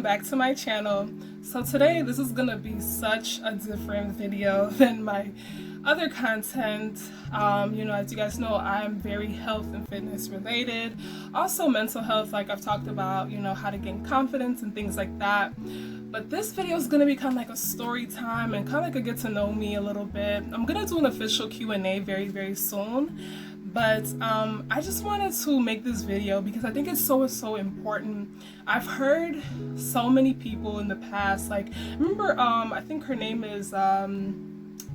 welcome back to my channel. So today this is gonna be such a different video than my other content. As you guys know, I'm very health and fitness related, also mental health, like I've talked about, how to gain confidence and things like that. But this video is gonna be kind of like a story time and kind of like a get to know me a little bit. I'm gonna do an official Q&A very soon. But I just wanted to make this video because I think it's so important. I've heard so many people in the past, like, remember, I think her name is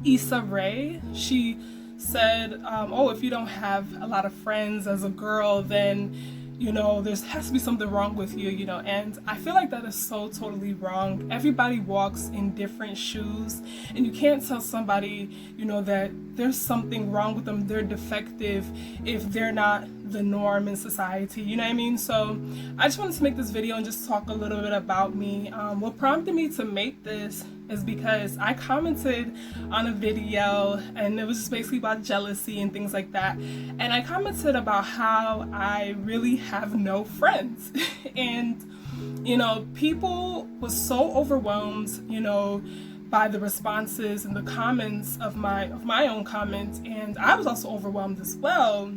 Issa Rae. She said, oh, if you don't have a lot of friends as a girl, then there has to be something wrong with you, and I feel like that is so totally wrong. Everybody walks in different shoes, and you can't tell somebody, that there's something wrong with them, they're defective, if they're not the norm in society, you know what I mean? So I just wanted to make this video and just talk a little bit about me. What prompted me to make this is because I commented on a video and it was just basically about jealousy and things like that, and I commented about how I really have no friends and people was so overwhelmed by the responses and the comments of my own comments, and I was also overwhelmed as well.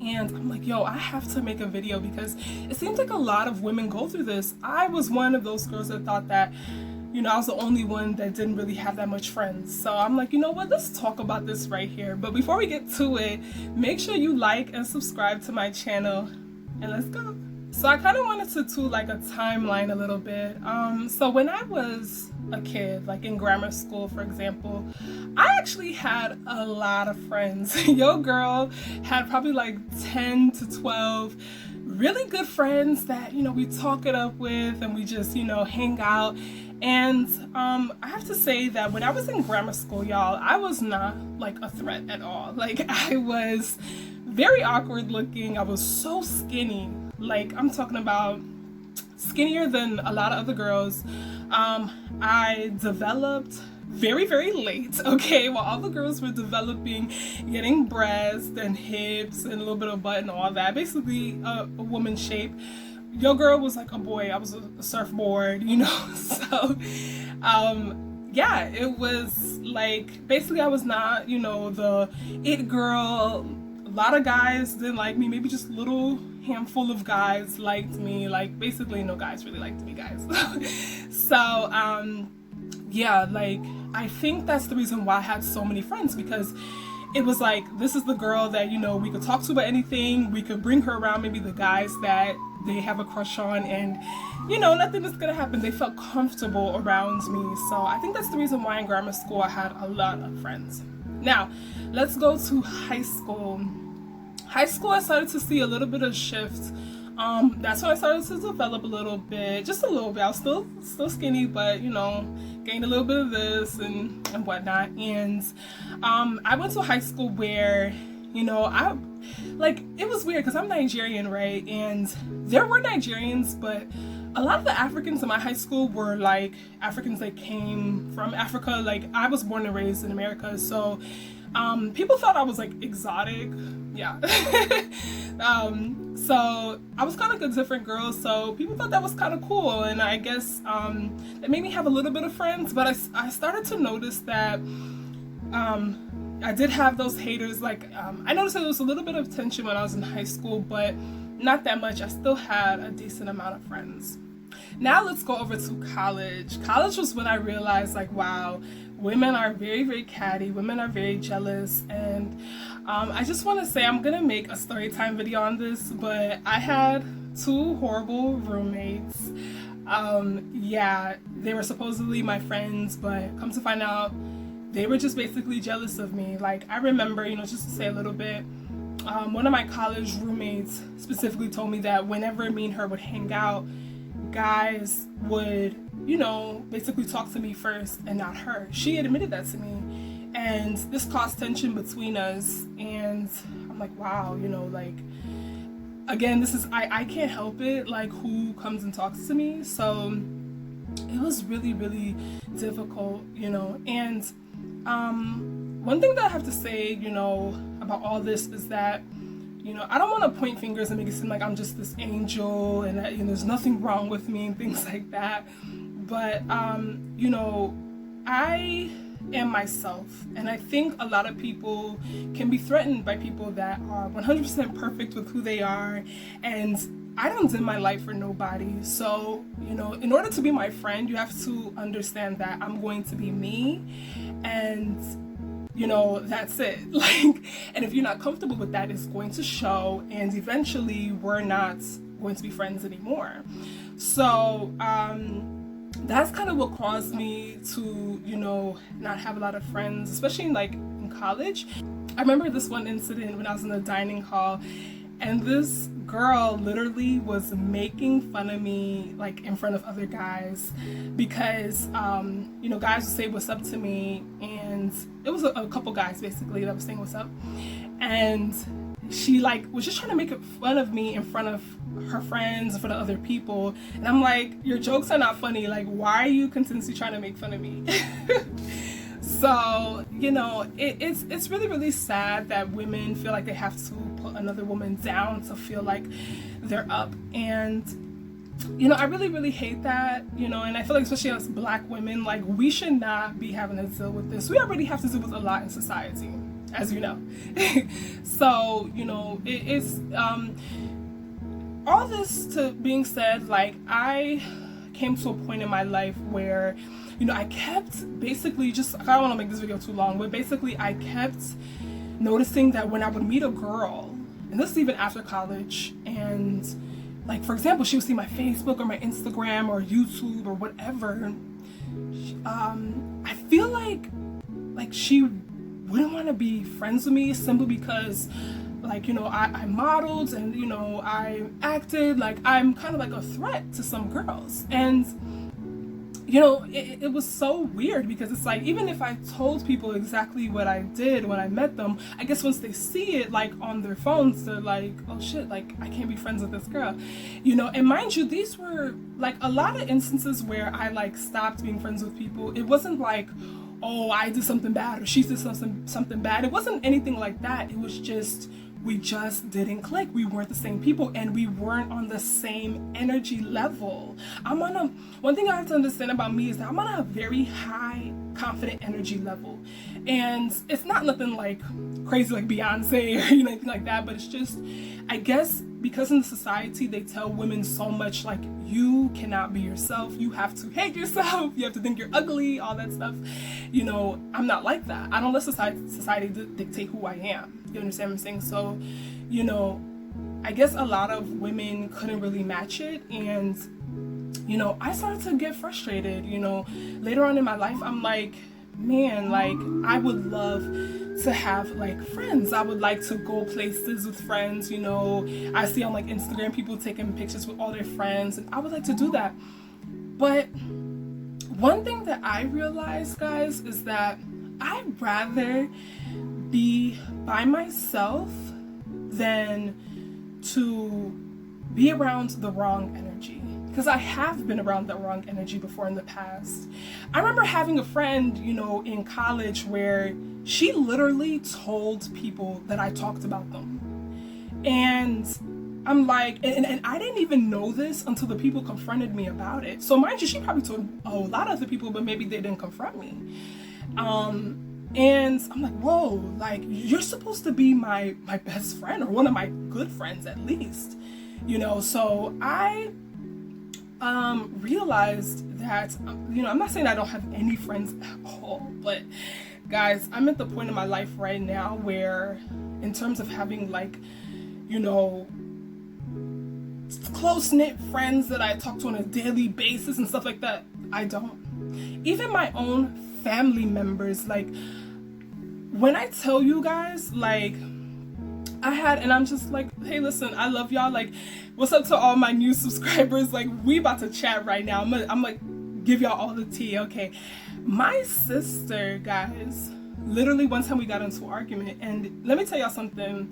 And I'm like, yo, I have to make a video because it seems like a lot of women go through this. I was one of those girls that thought that I was the only one that didn't really have that much friends. So I'm like, you know what, let's talk about this right here. But before we get to it, make sure you like and subscribe to my channel, and let's go. So I kind of wanted to do like a timeline a little bit. So when I was a kid, like in grammar school, for example, I actually had a lot of friends. Your girl had probably like 10 to 12 really good friends that, we talk it up with and we just, hang out. And I have to say that when I was in grammar school, y'all, I was not like a threat at all. Like, I was very awkward looking. I was so skinny. Like, I'm talking about skinnier than a lot of other girls. I developed very late, okay, while all the girls were developing, getting breasts and hips and a little bit of butt and all that, basically a woman shape. Your girl was like a boy. I was a surfboard, so yeah, it was like basically I was not the it girl. A lot of guys didn't like me, maybe just a little handful of guys liked me, like basically no guys really liked me, guys. So yeah, like I think that's the reason why I had so many friends, because it was like, this is the girl that we could talk to about anything, we could bring her around maybe the guys that they have a crush on, and nothing is gonna happen. They felt comfortable around me. So I think that's the reason why in grammar school I had a lot of friends. Now let's go to high school. High school, I started to see a little bit of shift. That's when I started to develop a little bit, just a little bit. I was still skinny, but gained a little bit of this and whatnot. And I went to a high school where it was weird because I'm Nigerian, right? And there were Nigerians, but a lot of the Africans in my high school were like Africans that came from Africa. Like, I was born and raised in America, so people thought I was like exotic. Yeah. So I was kind of a different girl, so people thought that was kind of cool, and I guess it made me have a little bit of friends. But I started to notice that I did have those haters. Like, I noticed that there was a little bit of tension when I was in high school, but not that much. I still had a decent amount of friends. Now let's go over to college. College was when I realized, like, wow, women are very catty, women are very jealous. And I just want to say, I'm gonna make a story time video on this, but I had two horrible roommates. Yeah, they were supposedly my friends, but come to find out, they were just basically jealous of me. Like, I remember, just to say a little bit, one of my college roommates specifically told me that whenever me and her would hang out, guys would, basically talk to me first and not her. She admitted that to me, and this caused tension between us. And I'm like, wow, like, again, this is, I can't help it, like, who comes and talks to me. So it was really difficult, and one thing that I have to say, about all this is that, I don't want to point fingers and make it seem like I'm just this angel and that, there's nothing wrong with me and things like that. But, I am myself. And I think a lot of people can be threatened by people that are 100% perfect with who they are. And I don't dim my light for nobody. So, in order to be my friend, you have to understand that I'm going to be me. And that's it. And if you're not comfortable with that, it's going to show, and eventually we're not going to be friends anymore. So that's kind of what caused me to not have a lot of friends, especially in college. I remember this one incident when I was in a dining hall, and this girl literally was making fun of me in front of other guys because guys would say what's up to me, and it was a couple guys basically that was saying what's up, and she was just trying to make fun of me in front of her friends, in front of other people. And I'm like, your jokes are not funny. Why are you continuously trying to make fun of me? So it's really, really sad that women feel like they have to put another woman down to feel like they're up. And I really, really hate that, and I feel like especially as Black women, we should not be having to deal with this. We already have to deal with a lot in society, as you know. So, it's all this to being said, I came to a point in my life where, I kept basically I don't want to make this video too long, but basically I kept noticing that when I would meet a girl, and this is even after college, and for example, she would see my Facebook or my Instagram or YouTube or whatever, I feel like she wouldn't want to be friends with me simply because I modeled and I acted like I'm kind of a threat to some girls. And it was so weird because it's even if I told people exactly what I did when I met them, I guess once they see it on their phones, they're like, oh shit, I can't be friends with this girl, and mind you, these were a lot of instances where I stopped being friends with people. It wasn't oh, I did something bad or she did something bad. It wasn't anything like that. It was just, we just didn't click. We weren't the same people, and we weren't on the same energy level. One thing I have to understand about me is that I'm on a very high confident energy level, and it's not nothing crazy like Beyonce or anything like that, but it's just, I guess because in the society they tell women so much you cannot be yourself, you have to hate yourself, you have to think you're ugly, all that stuff. I'm not like that. I don't let society dictate who I am. You understand what I'm saying? So, I guess a lot of women couldn't really match it, and I started to get frustrated. Later on in my life, I'm man, I would love to have friends. I would like to go places with friends. I see on Instagram people taking pictures with all their friends, and I would like to do that. But one thing that I realized, guys, is that I'd rather be by myself than to be around the wrong energy, because I have been around the wrong energy before in the past. I remember having a friend, in college where she literally told people that I talked about them. And I'm and I didn't even know this until the people confronted me about it. So mind you, she probably told a lot of other people, but maybe they didn't confront me. And I'm whoa, you're supposed to be my best friend, or one of my good friends at least, so I realized that, I'm not saying I don't have any friends at all, but guys, I'm at the point in my life right now where, in terms of having close-knit friends that I talk to on a daily basis and stuff like that, I don't. Even my own family members, when I tell you guys, I had, and I'm just hey, listen, I love y'all. What's up to all my new subscribers? We about to chat right now. I'm give y'all all the tea, okay? My sister, guys, literally one time we got into an argument, and let me tell y'all something.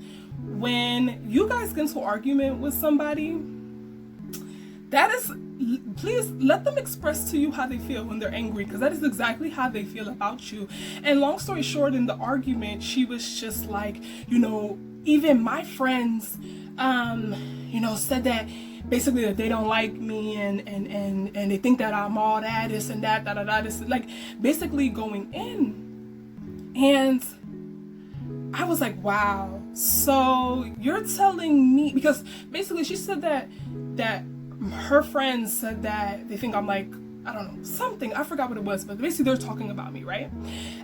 When you guys get into an argument with somebody, that is, please let them express to you how they feel when they're angry, because that is exactly how they feel about you. And long story short, in the argument, she was just like, even my friends, said that basically that they don't like me and they think that I'm all that, this and that, this, like basically going in. And I was like, wow, so you're telling me, because basically she said that her friends said that they think I'm like, I don't know, something, I forgot what it was, but basically they're talking about me, right?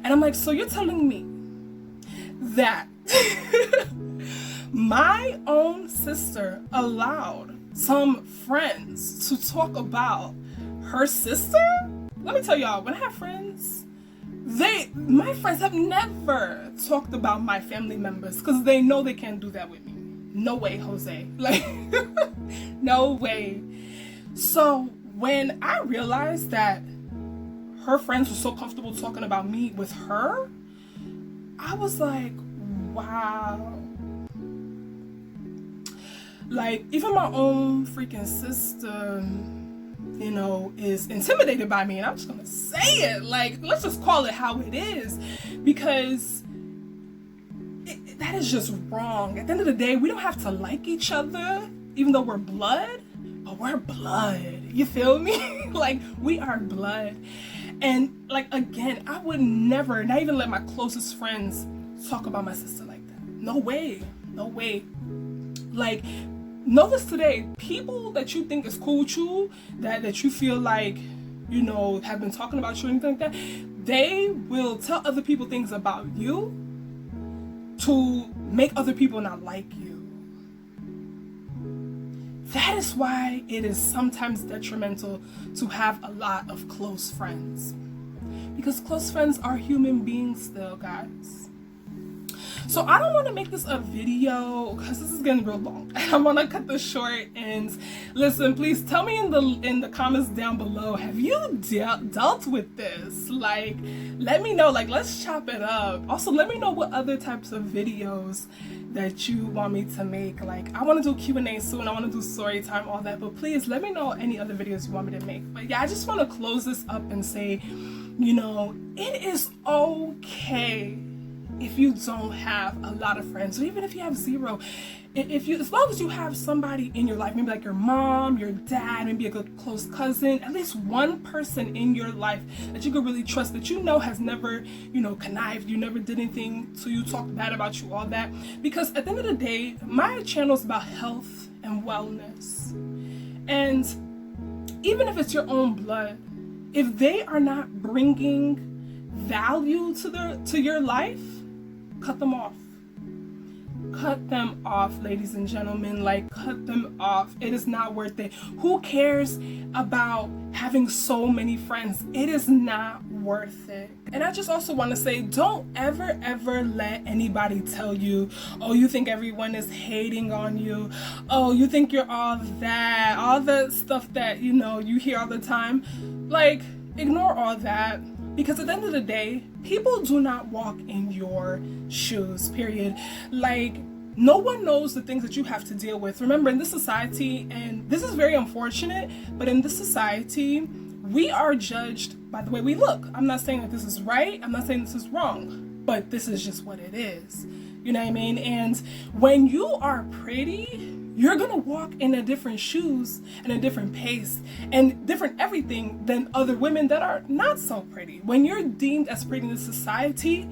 And I'm like, so you're telling me that my own sister allowed some friends to talk about her sister? Let me tell y'all, when I have friends, my friends have never talked about my family members because they know they can't do that with me. No way, Jose. Like, no way. So when I realized that her friends were so comfortable talking about me with her, I was like, wow. Like, even my own freaking sister, is intimidated by me, and I'm just gonna say it. Like, let's just call it how it is, because that is just wrong. At the end of the day, we don't have to like each other, even though we're blood, but we're blood. You feel me? Like, we are blood. And like, again, I would never, not even let my closest friends talk about my sister like that. No way. No way. Like, know this today, people that you think is cool with you, that you feel like, have been talking about you or anything like that, they will tell other people things about you to make other people not like you. That is why it is sometimes detrimental to have a lot of close friends. Because close friends are human beings still, guys. So I don't want to make this a video because this is getting real long. I want to cut this short. And listen, please tell me in the comments down below, have you dealt with this? Like, let me know. Like, let's chop it up. Also, let me know what other types of videos that you want me to make. Like, I want to do Q&A soon. I want to do story time, all that. But please let me know any other videos you want me to make. But yeah, I just want to close this up and say, it is okay if you don't have a lot of friends, or even if you have zero. As long as you have somebody in your life, maybe like your mom, your dad, maybe a good close cousin, at least one person in your life that you could really trust, that has never, connived, you never did anything to you, talked bad about you, all that. Because at the end of the day, my channel is about health and wellness. And even if it's your own blood, if they are not bringing value to your life, cut them off. Cut them off, ladies and gentlemen. Like, cut them off. It is not worth it. Who cares about having so many friends? It is not worth it. And I just also want to say, don't ever let anybody tell you, oh, you think everyone is hating on you. Oh, you think you're all the stuff that, you hear all the time. Like, ignore all that. Because at the end of the day, people do not walk in your shoes, period. Like, no one knows the things that you have to deal with. Remember, in this society, and this is very unfortunate, but in this society, we are judged by the way we look. I'm not saying that this is right. I'm not saying this is wrong, but this is just what it is. You know what I mean? And when you are pretty, you're gonna walk in a different shoes and a different pace and different everything than other women that are not so pretty. When you're deemed as pretty in this society,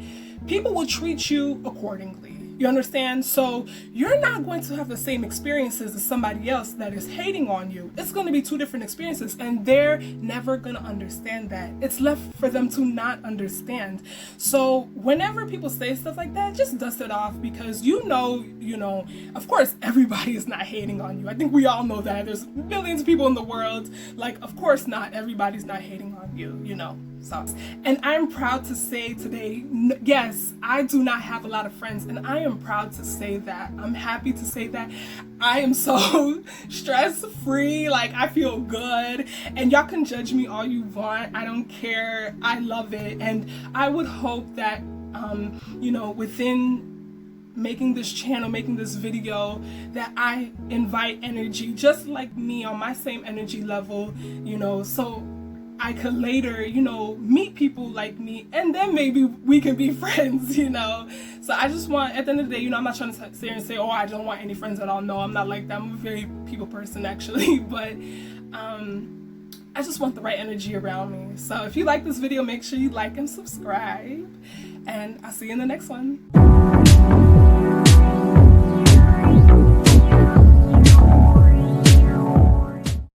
people will treat you accordingly. You understand? So you're not going to have the same experiences as somebody else that is hating on you. It's going to be two different experiences, and they're never going to understand that. It's left for them to not understand. So whenever people say stuff like that, just dust it off, because of course, everybody is not hating on you. I think we all know that. There's millions of people in the world. Like, of course not everybody's not hating on you, So, and I'm proud to say today, yes, I do not have a lot of friends, and I am proud to say that. I'm happy to say that. I am so stress-free. Like, I feel good, and y'all can judge me all you want. I don't care. I love it, and I would hope that, within making this channel, making this video, that I invite energy just like me on my same energy level, you know, so I could later, you know, meet people like me, and then maybe we can be friends, you know. So I just want, at the end of the day, you know, I'm not trying to sit here and say, oh, I don't want any friends at all. No, I'm not like that. I'm a very people person, actually. But I just want the right energy around me. So if you like this video, make sure you like and subscribe. And I'll see you in the next one.